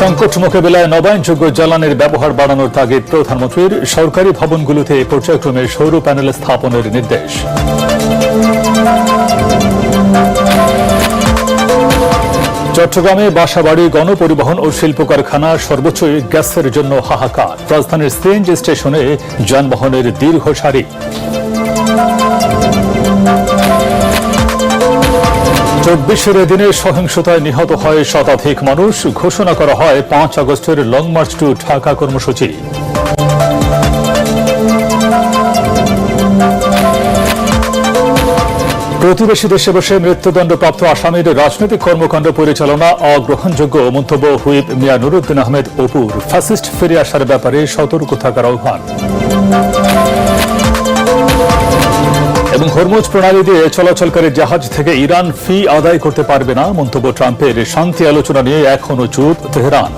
সংকট মোকাবিলায় নবায়নযোগ্য জ্বালানির ব্যবহার বাড়ানোর তাগিদ প্রধানমন্ত্রীর। সরকারি ভবনগুলোতে পর্যায়ক্রমে সৌর প্যানেল স্থাপনের নির্দেশ। চট্টগ্রামে বাসাবাড়ি, গণপরিবহন ও শিল্প কারখানা, সর্বোচ্চ গ্যাসের জন্য হাহাকার। রাজধানীর সিএনজি স্টেশনে যানবাহনের দীর্ঘ সারি। চব্বিশের দিনে সহিংসতায় নিহত হয় শতাধিক মানুষ। ঘোষণা করা হয় 5 আগস্টের লং মার্চ টু ঢাকা কর্মসূচি। প্রতিবেশী দেশে বসে মৃত্যুদণ্ডপ্রাপ্ত আসামির রাজনৈতিক কর্মকাণ্ড পরিচালনা অগ্রহণযোগ্য, মন্তব্য হুইপ মিয়া নুরুদ্দিন আহমেদ অপুর। ফ্যাসিস্ট ফিরে আসার ব্যাপারে সতর্ক থাকার আহ্বান। এবং হরমুজ প্রণালী দিয়ে চলাচলকারী জাহাজ থেকে ইরান ফি আদায় করতে পারবে না, মন্তব্য ট্রাম্পের। শান্তি আলোচনা নিয়ে এখনো চুপ তেহরান।